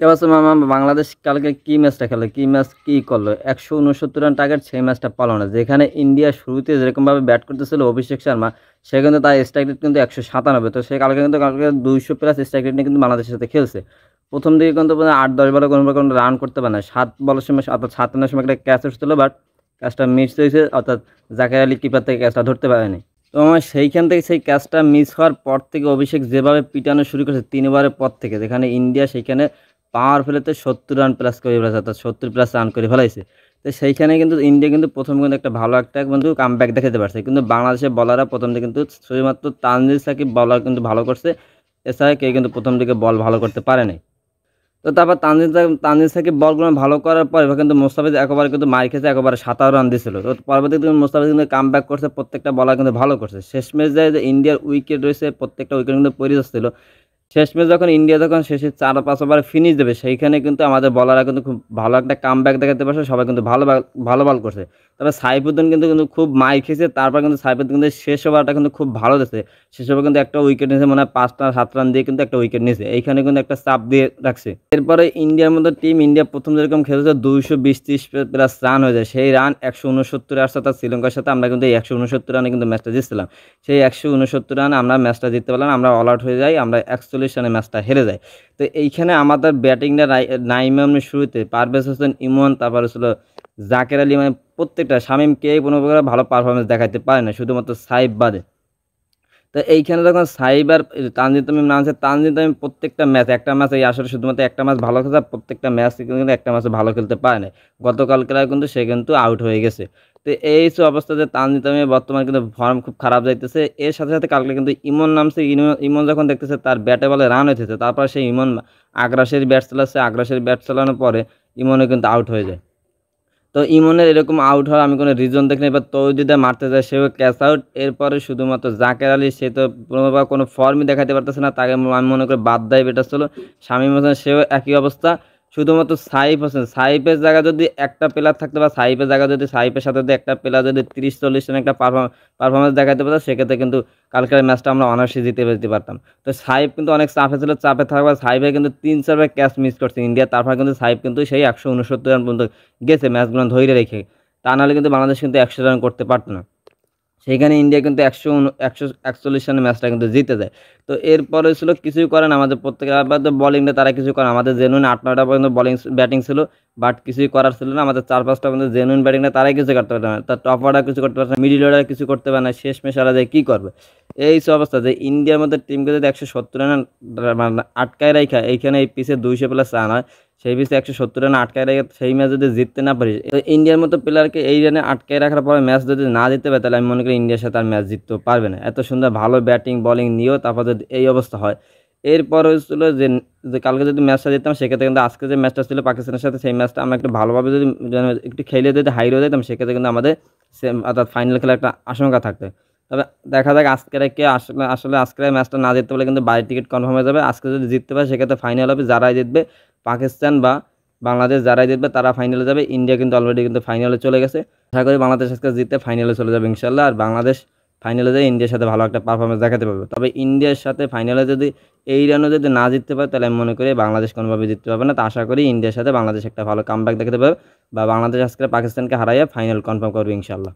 কে বলছে মামা বাংলাদেশ কালকে কি ম্যাচটা খেলো, কি ম্যাচ কি করলো, 169 রান টার্গেট, সেই ম্যাচটা পালো না। যেখানে ইন্ডিয়া শুরুতে যেরকমভাবে ব্যাট করতেছিল অভিষেক শর্মা, সে কিন্তু তার স্ট্রাইক রেট কিন্তু 197। তো সে কালকে 200+ স্ট্রাইক রেট নিয়ে কিন্তু বাংলাদেশের সাথে খেলছে। প্রথম দিকে কিন্তু 8-10 বলে কোনো রান করতে পারে না। 7 বলের সময় অর্থাৎ 7 রানের সময় একটা ক্যাচ উঠছিল, বাট ক্যাচটা মিস হয়েছে, অর্থাৎ জাকের আলী কিপার থেকে ক্যাচটা ধরতে পারেনি। তো আমার সেইখান থেকে সেই ক্যাচটা মিস হওয়ার পর থেকে অভিষেক যেভাবে পিটানো শুরু করেছে 3 ওভারের পর থেকে, যেখানে ইন্ডিয়া সেইখানে পাওয়ার ফেলেতে 70 রান প্লাস করে ফেলেছে, অর্থাৎ 70+ রান করে ফেলাইছে। তো সেইখানে কিন্তু ইন্ডিয়া কিন্তু প্রথম কিন্তু একটা ভালো একটা কিন্তু কামব্যাক দেখাতে পারছে, কিন্তু বাংলাদেশের বলাররা প্রথম দিকে কিন্তু শুধুমাত্র তানজিদ সাকিব বলার কিন্তু ভালো করছে, এছাড়া কেউ কিন্তু প্রথম দিকে বল ভালো করতে পারে নাই। তো তারপর তানজিদ সাকিব বলগুলো ভালো করার পর এবার কিন্তু মোস্তাফিজ একবারে কিন্তু মার খেয়েছে, একেবারে 57 রান দিয়েছিল। তো পরবর্তীতে কিন্তু মোস্তাফিজ কিন্তু কামব্যাক করছে, প্রত্যেকটা বলার কিন্তু ভালো করছে। শেষমেশ যায় যে ইন্ডিয়ার উইকেট রয়েছে, প্রত্যেকটা উইকেট কিন্তু পড়ে যাচ্ছিল। শেষমেশ যখন ইন্ডিয়া যখন শেষে 4-5 ওভারে ফিনিশ দেবে, সেইখানে কিন্তু আমাদের বলাররা কিন্তু খুব ভালো একটা কামব্যাক দেখাতে পারছে, সবাই কিন্তু ভালো বল করছে। তবে সাইফুদ্দিন কিন্তু কিন্তু খুব মার খেয়েছে, তারপর কিন্তু সাইফুদ্দিন কিন্তু শেষ ওভারটা কিন্তু খুব ভালো দিয়েছে। শেষ ওভার কিন্তু একটা উইকেট নিয়েছে, মনে হয় 5-7 রান দিয়ে কিন্তু একটা উইকেট নিয়েছে, এইখানে কিন্তু একটা চাপ দিয়ে রাখছে। এরপরে ইন্ডিয়ার মতো টিম, ইন্ডিয়া প্রথম যেরকম খেলেছে 220-30+ রান হয়ে যায়, সেই রান 169 আসছে, তার শ্রীলঙ্কার সাথে আমরা কিন্তু এই 169 রানে কিন্তু ম্যাচটা জিতছিলাম। সেই 169 রানে আমরা ম্যাচটা জিততে পারলাম, আমরা অল আউট হয়ে যাই, আমরা 41 রানে ম্যাচটা হেরে যাই। তো এইখানে আমাদের ব্যাটিংটা নাইমে এমনি শুরুতে পারভেজ হোসেন ইমন, তারপর ছিল জাকের আলী, মানে প্রত্যেকটা শামীম কে কোনো প্রকার ভালো পারফরমেন্স দেখাতে পারে না, শুধুমাত্র সাইব বাদে। তো এইখানে যখন সাইব আর তানজিদ তামিম নামছে, তানজিদ তামিম প্রত্যেকটা ম্যাচ, একটা ম্যাচ এই আসলে শুধুমাত্র একটা ম্যাচ ভালো খেলছে, প্রত্যেকটা ম্যাচ কিন্তু একটা ম্যাচে ভালো খেলতে পারে না। গতকালকে কিন্তু সে কিন্তু আউট হয়ে গেছে। তো এই সব অবস্থা যে তানজিদ তামিমের বর্তমানে কিন্তু ফর্ম খুব খারাপ যাইতেছে। এর সাথে সাথে কালকে কিন্তু ইমন নামছে, ইমন যখন দেখতেছে তার ব্যাটে বলে রান হইতেছে, তারপর সেই ইমন আগ্রাসের ব্যাট চালাচ্ছে, আগ্রাসের ব্যাট চালানোর পরে ইমনও কিন্তু আউট হয়ে যায়। তো ইমনের এরকম আউট হওয়ার আমি কোনো রিজন দেখি না। এবার তৌহিদা মারতে যায়, সেও ক্যাচ আউট। এরপরে শুধুমাত্র জাকের আলী, সে তো কোনো ফর্মই দেখাতে পারতেছে না, তাকে আমি মনে করি বাদ দেয় বেটার ছিল। শামীম হোসেন, সেও একই অবস্থা। শুধুমাত্র সাইফ হোসেন, সাইফের জায়গায় যদি একটা প্লেয়ার থাকতো, বা সাইফের জায়গায় যদি সাইফের সাথে যদি একটা প্লেয়ার যদি 30-40 রান একটা পারফরমেন্স দেখাতে পারতো, সেক্ষেত্রে কিন্তু কালকের ম্যাচটা আমরা অনায়াসে জিতে পারতাম। তো সাইফ কিন্তু অনেক চাপে ছিল, চাপে থাকবার সাইফে কিন্তু 3-4বার ক্যাচ মিস করছে ইন্ডিয়া, তারপর কিন্তু সাইফ কিন্তু সেই 169 রান পর্যন্ত গেছে ম্যাচগুলো ধরে রেখে। তা নাহলে কিন্তু বাংলাদেশ কিন্তু 100 রান করতে পারতো না। সেইখানে ইন্ডিয়া কিন্তু 141 রানে ম্যাচটা কিন্তু জিতে যায়। তো এরপরে ছিল কিছুই করেন আমাদের প্রত্যেকের, আবার বলিংটা তারা কিছু করে, আমাদের জেনুইন 8-9টা পর্যন্ত ব্যাটিং ছিল, বাট কিছুই করার ছিল না। আমাদের 4-5টা পর্যন্ত জেনুইন ব্যাটিংটা তারাই কিছু করতে পারে না, তার টপ অর্ডার কিছু করতে পারে না, মিডিল অর্ডার কিছু করতে পারে না, শেষমেশ আরা যায় কী করবে। এই সব অবস্থা যে ইন্ডিয়ার মধ্যে টিমকে যদি 170 রান আটকায় রাখা, এইখানে এই পিছে 200+ রান হয়, সেই পিছে 170 রান আটকায় রেখে সেই ম্যাচ যদি জিততে না পারি, তো ইন্ডিয়ার মতো প্লেয়ারকে এই রানে আটকায় রাখার পরে ম্যাচ যদি না জিততে পারে, তাহলে আমি মনে করি ইন্ডিয়ার সাথে আর ম্যাচ জিততেও পারবে না। এত সুন্দর ভালো ব্যাটিং বলিং নিয়েও তারপর যদি এই অবস্থা হয়। এরপর হয়েছিল যে কালকে যদি ম্যাচটা জিততাম, সেক্ষেত্রে কিন্তু আজকে যে ম্যাচটা ছিল পাকিস্তানের সাথে, সেই ম্যাচটা আমরা একটু ভালোভাবে যদি একটু খেলে যদি হাইরো যেতাম, সেক্ষেত্রে কিন্তু আমাদের অর্থাৎ ফাইনাল খেলার একটা আশঙ্কা থাকতো। তবে দেখা যাক আজকের কে আসলে আজকের ম্যাচটা না জিততে পারলে কিন্তু বাইরের টিকিট কনফার্ম হয়ে যাবে। আজকে যদি জিততে পারে, সেক্ষেত্রে ফাইনাল হবে, যারাই জিতবে পাকিস্তান বা বাংলাদেশ যারাই জিতবে তারা ফাইনালে যাবে। ইন্ডিয়া কিন্তু অলরেডি কিন্তু ফাইনালে চলে গেছে। আশা করি বাংলাদেশ আজকে জিততে ফাইনালে চলে যাবে ইনশাল্লাহ, আর বাংলাদেশ ফাইনালে যায় ইন্ডিয়ার সাথে ভালো একটা পারফরমেন্স দেখাতে পারবে। তবে ইন্ডিয়ার সাথে ফাইনালে যদি এই রানও যদি না জিততে পারে, তাহলে আমি মনে করি বাংলাদেশ কোনোভাবে জিততে পারবে না। তো আশা করি ইন্ডিয়ার সাথে বাংলাদেশ একটা ভালো কামব্যাক দেখাতে পারবে, বা বাংলাদেশ আজকে পাকিস্তানকে হারাইয়া ফাইনাল কনফার্ম করবে ইনশাল্লাহ।